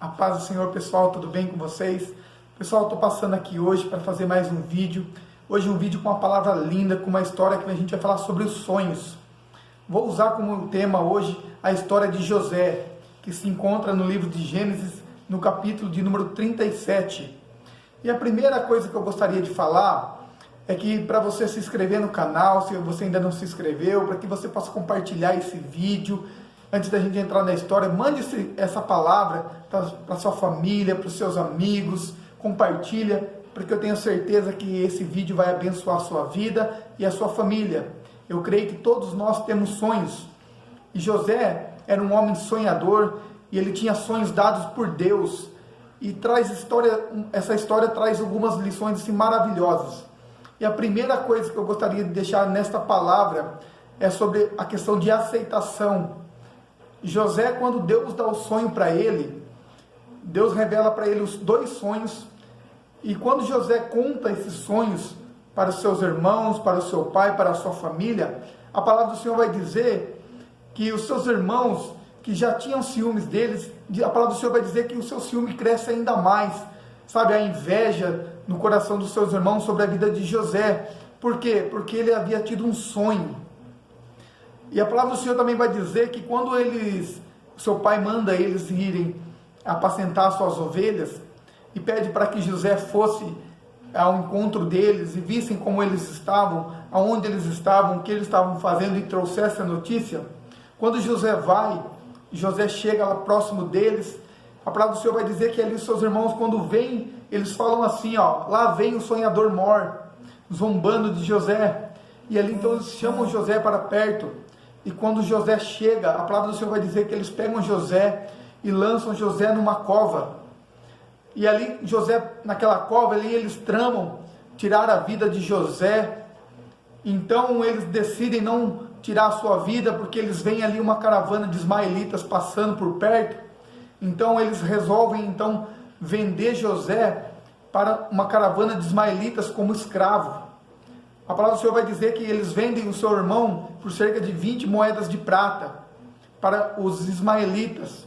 A paz do Senhor, pessoal, tudo bem com vocês? Pessoal, estou passando aqui hoje para fazer mais um vídeo. Hoje um vídeo com uma palavra linda, com uma história que a gente vai falar sobre os sonhos. Vou usar como tema hoje a história de José, que se encontra no livro de Gênesis, no capítulo de número 37. E a primeira coisa que eu gostaria de falar é que para você se inscrever no canal, se você ainda não se inscreveu, para que você possa compartilhar esse vídeo. Antes da gente entrar na história, mande essa palavra para sua família, para os seus amigos, compartilha, porque eu tenho certeza que esse vídeo vai abençoar a sua vida e a sua família. Eu creio que todos nós temos sonhos, e José era um homem sonhador, e ele tinha sonhos dados por Deus, e essa história traz algumas lições assim, maravilhosas. E a primeira coisa que eu gostaria de deixar nesta palavra é sobre a questão de aceitação. José, quando Deus dá o sonho para ele, Deus revela para ele os dois sonhos, e quando José conta esses sonhos para os seus irmãos, para o seu pai, para a sua família, a palavra do Senhor vai dizer que os seus irmãos, que já tinham ciúmes deles, a palavra do Senhor vai dizer que o seu ciúme cresce ainda mais, sabe, a inveja no coração dos seus irmãos sobre a vida de José. Por quê? Porque ele havia tido um sonho. E a palavra do Senhor também vai dizer que quando seu pai manda eles irem apacentar suas ovelhas, e pede para que José fosse ao encontro deles, e vissem como eles estavam, aonde eles estavam, o que eles estavam fazendo, e trouxesse a notícia. Quando José chega lá próximo deles, a palavra do Senhor vai dizer que ali os seus irmãos, quando vêm, eles falam assim, lá vem o sonhador mor, zombando de José. E ali então eles chamam José para perto. E quando José chega, a palavra do Senhor vai dizer que eles pegam José e lançam José numa cova. E ali, naquela cova, ali eles tramam tirar a vida de José. Então eles decidem não tirar a sua vida, porque eles veem ali uma caravana de ismaelitas passando por perto. Então eles resolvem vender José para uma caravana de ismaelitas como escravo. A palavra do Senhor vai dizer que eles vendem o seu irmão por cerca de 20 moedas de prata para os ismaelitas.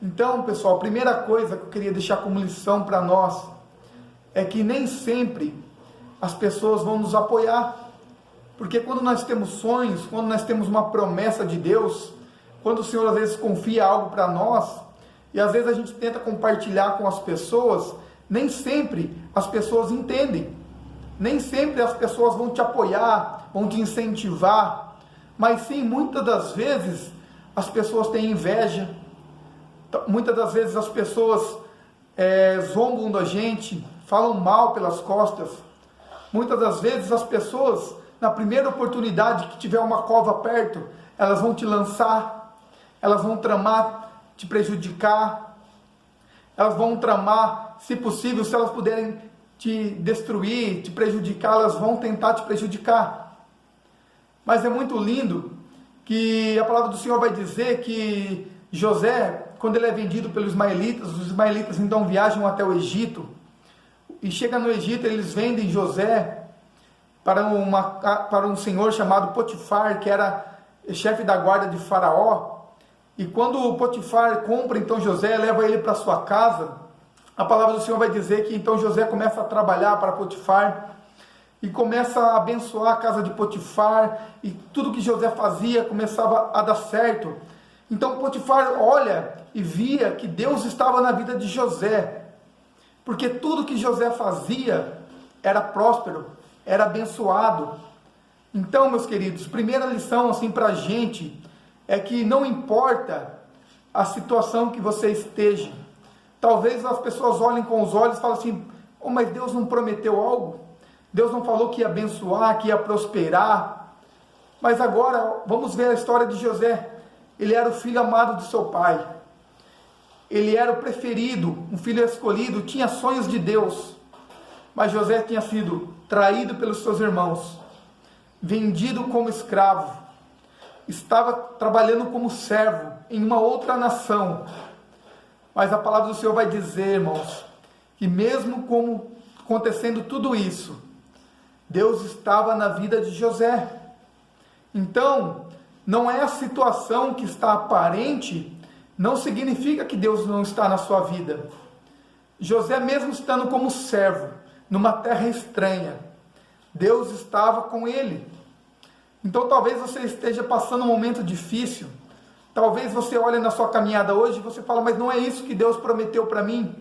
Então, pessoal, a primeira coisa que eu queria deixar como lição para nós é que nem sempre as pessoas vão nos apoiar. Porque quando nós temos sonhos, quando nós temos uma promessa de Deus, quando o Senhor às vezes confia algo para nós, e às vezes a gente tenta compartilhar com as pessoas, nem sempre as pessoas entendem. Nem sempre as pessoas vão te apoiar, vão te incentivar, mas sim, muitas das vezes, as pessoas têm inveja, muitas das vezes as pessoas zombam da gente, falam mal pelas costas. Muitas das vezes as pessoas, na primeira oportunidade que tiver uma cova perto, elas vão te lançar, elas vão tramar te prejudicar, elas vão tramar, se possível, se elas puderem te destruir, te prejudicar, elas vão tentar te prejudicar. Mas é muito lindo que a palavra do Senhor vai dizer que José, quando ele é vendido pelos ismaelitas, os ismaelitas então viajam até o Egito, e chega no Egito, eles vendem José para um senhor chamado Potifar, que era chefe da guarda de Faraó. E quando o Potifar compra então José, leva ele para sua casa, a palavra do Senhor vai dizer que então José começa a trabalhar para Potifar e começa a abençoar a casa de Potifar, e tudo que José fazia começava a dar certo. Então Potifar olha e via que Deus estava na vida de José, porque tudo que José fazia era próspero, era abençoado. Então, meus queridos, primeira lição assim para a gente é que não importa a situação que você esteja. Talvez as pessoas olhem com os olhos e falem assim, mas Deus não prometeu algo? Deus não falou que ia abençoar, que ia prosperar? Mas agora, vamos ver a história de José. Ele era o filho amado de seu pai. Ele era o preferido, um filho escolhido, tinha sonhos de Deus. Mas José tinha sido traído pelos seus irmãos, vendido como escravo, estava trabalhando como servo em uma outra nação. Mas a palavra do Senhor vai dizer, irmãos, que mesmo como acontecendo tudo isso, Deus estava na vida de José. Então, não é a situação que está aparente, não significa que Deus não está na sua vida. José, mesmo estando como servo, numa terra estranha, Deus estava com ele. Então talvez você esteja passando um momento difícil, talvez você olhe na sua caminhada hoje e você fala, mas não é isso que Deus prometeu para mim.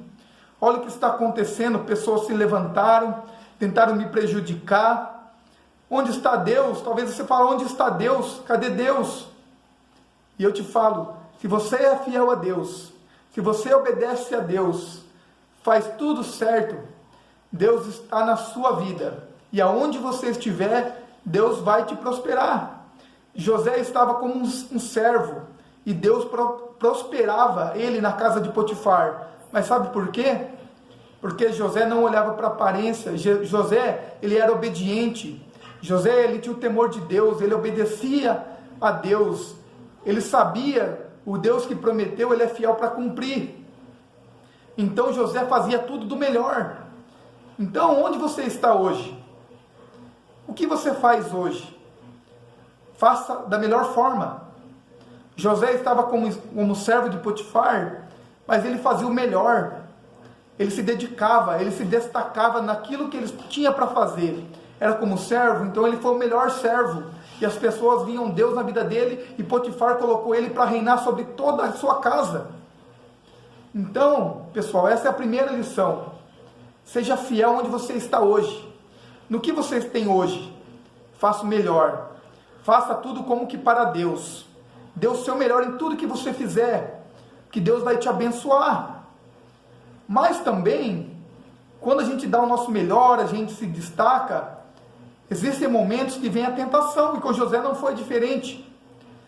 Olha o que está acontecendo, pessoas se levantaram, tentaram me prejudicar. Onde está Deus? Talvez você fale, onde está Deus? Cadê Deus? E eu te falo, se você é fiel a Deus, se você obedece a Deus, faz tudo certo, Deus está na sua vida. E aonde você estiver, Deus vai te prosperar. José estava como um servo, e Deus prosperava ele na casa de Potifar. Mas sabe por quê? Porque José não olhava para a aparência. José, ele era obediente. José, ele tinha o temor de Deus, ele obedecia a Deus. Ele sabia, o Deus que prometeu, ele é fiel para cumprir. Então José fazia tudo do melhor. Então, onde você está hoje? O que você faz hoje? Faça da melhor forma. José estava como servo de Potifar, mas ele fazia o melhor. Ele se dedicava, ele se destacava naquilo que ele tinha para fazer. Era como servo, então ele foi o melhor servo. E as pessoas viam Deus na vida dele, e Potifar colocou ele para reinar sobre toda a sua casa. Então, pessoal, essa é a primeira lição. Seja fiel onde você está hoje. No que você tem hoje, faça o melhor. Faça tudo como que para Deus. Dê o seu melhor em tudo que você fizer, que Deus vai te abençoar. Mas também, quando a gente dá o nosso melhor, a gente se destaca, existem momentos que vem a tentação, e com José não foi diferente.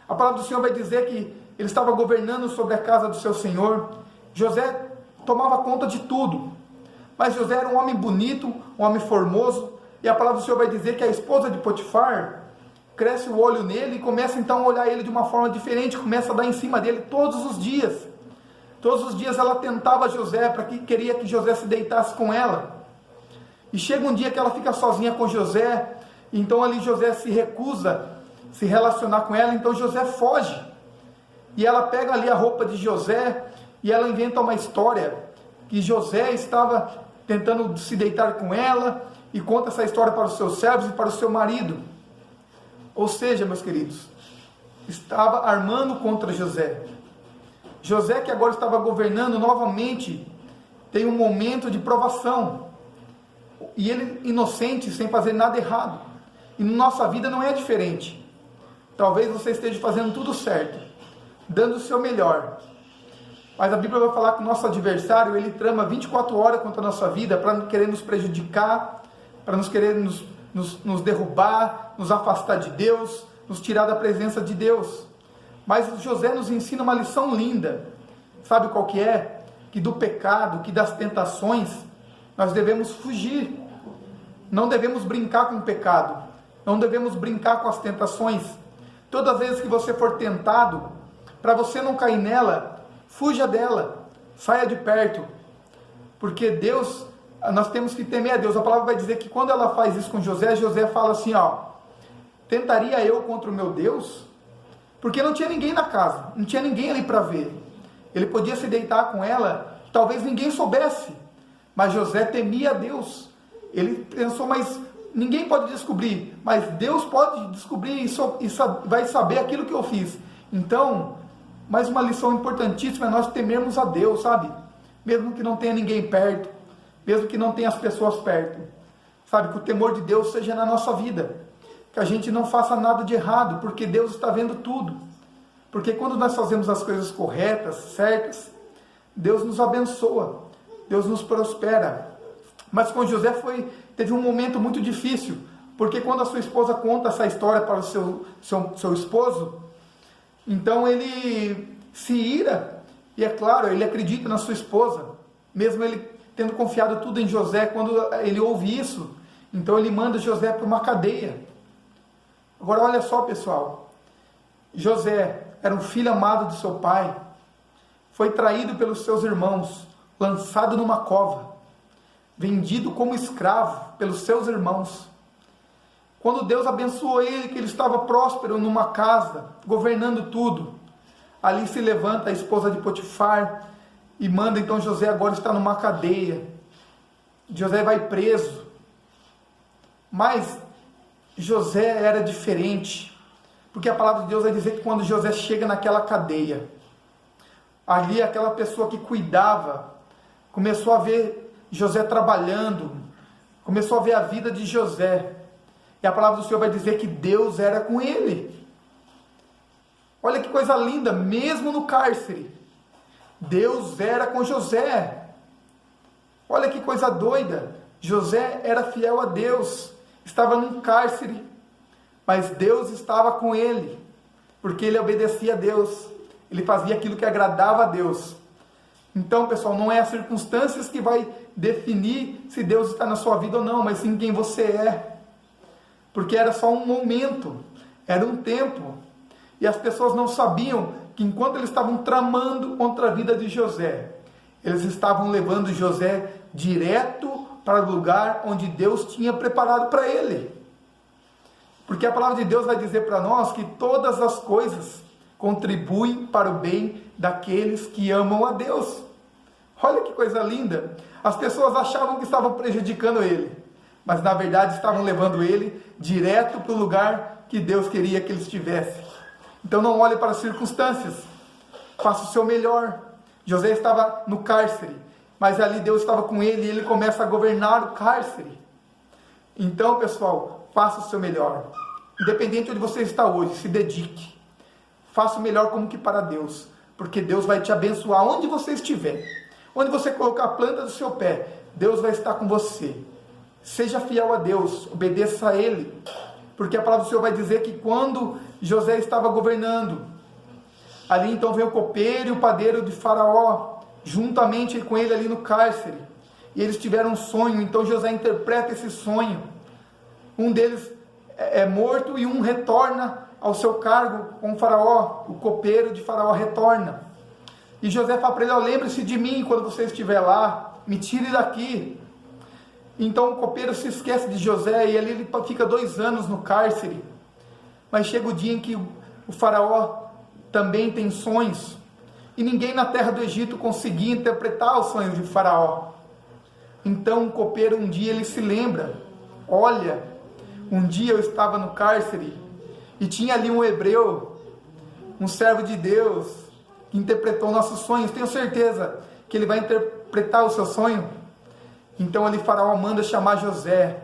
A palavra do Senhor vai dizer que ele estava governando sobre a casa do seu Senhor. José tomava conta de tudo. Mas José era um homem bonito, um homem formoso, e a palavra do Senhor vai dizer que a esposa de Potifar cresce o olho nele e começa então a olhar ele de uma forma diferente, começa a dar em cima dele todos os dias. Todos os dias ela tentava José, queria que José se deitasse com ela. E chega um dia que ela fica sozinha com José, então ali José se recusa a se relacionar com ela, então José foge. E ela pega ali a roupa de José e ela inventa uma história, que José estava tentando se deitar com ela, e conta essa história para os seus servos e para o seu marido. Ou seja, meus queridos, estava armando contra José. José, que agora estava governando novamente, tem um momento de provação. E ele, inocente, sem fazer nada errado. E na nossa vida não é diferente. Talvez você esteja fazendo tudo certo, dando o seu melhor. Mas a Bíblia vai falar que o nosso adversário, ele trama 24 horas contra a nossa vida para querer nos prejudicar, para querer nos derrubar, nos afastar de Deus, nos tirar da presença de Deus. Mas José nos ensina uma lição linda. Sabe qual que é? Que do pecado, que das tentações, nós devemos fugir. Não devemos brincar com o pecado. Não devemos brincar com as tentações. Todas as vezes que você for tentado, para você não cair nela, fuja dela, saia de perto. Porque Deus, nós temos que temer a Deus. A palavra vai dizer que quando ela faz isso com José, José fala assim, tentaria eu contra o meu Deus? Porque não tinha ninguém na casa, não tinha ninguém ali para ver. Ele podia se deitar com ela, talvez ninguém soubesse, mas José temia a Deus. Ele pensou, mas ninguém pode descobrir, mas Deus pode descobrir e vai saber aquilo que eu fiz. Então, mais uma lição importantíssima é nós temermos a Deus, sabe? Mesmo que não tenha ninguém perto, mesmo que não tenha as pessoas perto, sabe? Que o temor de Deus seja na nossa vida. Que a gente não faça nada de errado, porque Deus está vendo tudo. Porque quando nós fazemos as coisas corretas, certas, Deus nos abençoa, Deus nos prospera. Mas com José teve um momento muito difícil, porque quando a sua esposa conta essa história para o seu esposo, então ele se ira, e é claro, ele acredita na sua esposa, mesmo ele tendo confiado tudo em José. Quando ele ouve isso, então ele manda José para uma cadeia. Agora olha só, pessoal, José era um filho amado de seu pai, foi traído pelos seus irmãos, lançado numa cova, vendido como escravo pelos seus irmãos. Quando Deus abençoou ele, que ele estava próspero numa casa, governando tudo, ali se levanta a esposa de Potifar e manda então José agora estar numa cadeia. José vai preso, mas José era diferente, porque a palavra de Deus vai dizer que quando José chega naquela cadeia, ali aquela pessoa que cuidava, começou a ver José trabalhando, começou a ver a vida de José, e a palavra do Senhor vai dizer que Deus era com ele. Olha que coisa linda, mesmo no cárcere, Deus era com José. Olha que coisa doida, José era fiel a Deus, estava num cárcere, mas Deus estava com ele, porque ele obedecia a Deus, ele fazia aquilo que agradava a Deus. Então, pessoal, não é as circunstâncias que vai definir se Deus está na sua vida ou não, mas sim quem você é, porque era só um momento, era um tempo, e as pessoas não sabiam que enquanto eles estavam tramando contra a vida de José, eles estavam levando José direto para o lugar onde Deus tinha preparado para ele. Porque a palavra de Deus vai dizer para nós que todas as coisas contribuem para o bem daqueles que amam a Deus. Olha que coisa linda! As pessoas achavam que estavam prejudicando ele, mas na verdade estavam levando ele direto para o lugar que Deus queria que ele estivesse. Então não olhe para as circunstâncias, faça o seu melhor. José estava no cárcere, mas ali Deus estava com ele e ele começa a governar o cárcere. Então, pessoal, faça o seu melhor. Independente de onde você está hoje, se dedique. Faça o melhor como que para Deus, porque Deus vai te abençoar onde você estiver. Onde você colocar a planta do seu pé, Deus vai estar com você. Seja fiel a Deus, obedeça a Ele, porque a palavra do Senhor vai dizer que quando José estava governando, ali então veio o copeiro e o padeiro de Faraó, juntamente com ele ali no cárcere, e eles tiveram um sonho. Então José interpreta esse sonho, um deles é morto e um retorna ao seu cargo com o Faraó, o copeiro de Faraó retorna, e José fala para ele: lembre-se de mim quando você estiver lá, me tire daqui. Então o copeiro se esquece de José, e ali ele fica 2 anos no cárcere, mas chega o dia em que o Faraó também tem sonhos, e ninguém na terra do Egito conseguia interpretar os sonhos de Faraó. Então o copeiro um dia ele se lembra: olha, um dia eu estava no cárcere, e tinha ali um hebreu, um servo de Deus, que interpretou nossos sonhos, tenho certeza que ele vai interpretar o seu sonho. Então ali Faraó manda chamar José,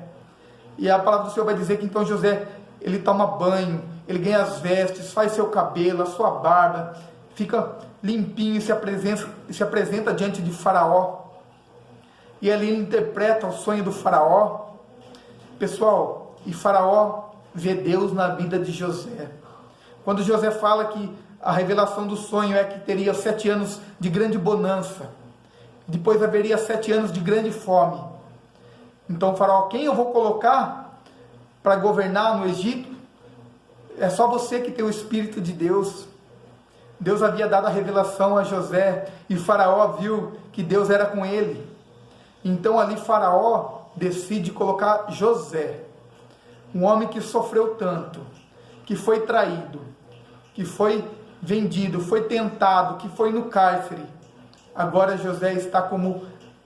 e a palavra do Senhor vai dizer que então José, ele toma banho, ele ganha as vestes, faz seu cabelo, a sua barba, fica limpinho e se apresenta diante de Faraó, e ali ele interpreta o sonho do Faraó, pessoal, e Faraó vê Deus na vida de José. Quando José fala que a revelação do sonho é que teria 7 anos de grande bonança, depois haveria 7 anos de grande fome. Então Faraó: quem eu vou colocar para governar no Egito? É só você que tem o Espírito de Deus. Deus havia dado a revelação a José, e Faraó viu que Deus era com ele. Então ali Faraó decide colocar José, um homem que sofreu tanto, que foi traído, que foi vendido, foi tentado, que foi no cárcere. Agora José está como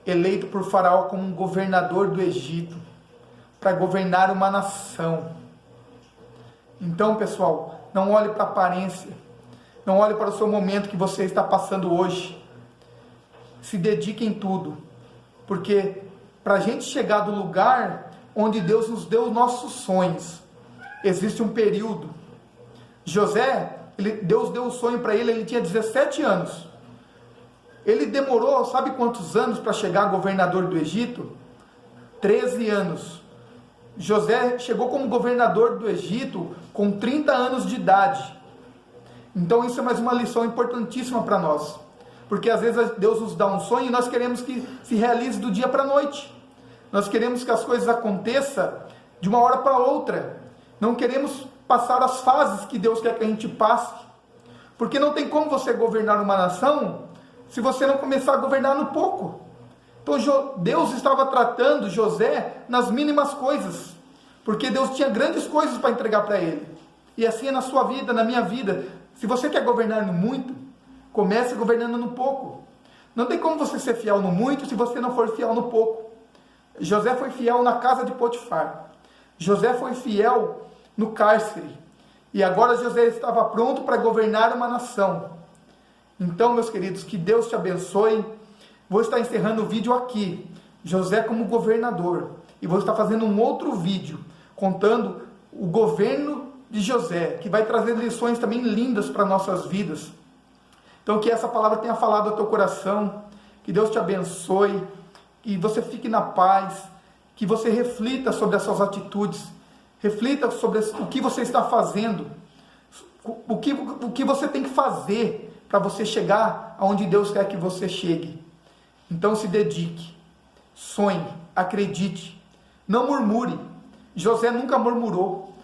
eleito por Faraó como um governador do Egito, para governar uma nação. Então, pessoal, não olhe para a aparência, não olhe para o seu momento que você está passando hoje. Se dedique em tudo, porque para a gente chegar do lugar onde Deus nos deu os nossos sonhos, existe um período. José, Deus deu o sonho para ele, ele tinha 17 anos. Ele demorou, sabe quantos anos para chegar governador do Egito? 13 anos. José chegou como governador do Egito com 30 anos de idade. Então isso é mais uma lição importantíssima para nós, porque às vezes Deus nos dá um sonho e nós queremos que se realize do dia para a noite. Nós queremos que as coisas aconteçam de uma hora para outra. Não queremos passar as fases que Deus quer que a gente passe, porque não tem como você governar uma nação se você não começar a governar no pouco. Então Deus estava tratando José nas mínimas coisas, porque Deus tinha grandes coisas para entregar para ele. E assim é na sua vida, na minha vida. Se você quer governar no muito, Comece governando no pouco. Não tem como você ser fiel no muito se você não for fiel no pouco. José foi fiel na casa de Potifar. José foi fiel no cárcere. E agora José estava pronto para governar uma nação. Então, meus queridos, que Deus te abençoe. Vou estar encerrando o vídeo aqui. José como governador. E vou estar fazendo um outro vídeo contando o governo de José, que vai trazer lições também lindas para nossas vidas. Então, que essa palavra tenha falado ao teu coração. Que Deus te abençoe. Que você fique na paz. Que você reflita sobre as suas atitudes. Reflita sobre o que você está fazendo. O que você tem que fazer para você chegar aonde Deus quer que você chegue. Então se dedique, sonhe, acredite, não murmure. José nunca murmurou,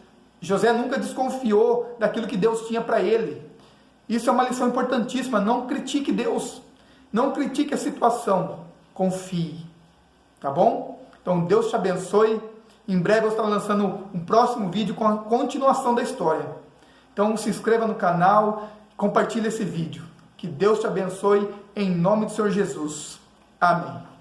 José nunca desconfiou daquilo que Deus tinha para ele. Isso é uma lição importantíssima. Não critique Deus, não critique a situação, confie, tá bom? Então Deus te abençoe. Em breve eu estou lançando um próximo vídeo com a continuação da história. Então se inscreva no canal, compartilhe esse vídeo. Que Deus te abençoe em nome do Senhor Jesus. Amém.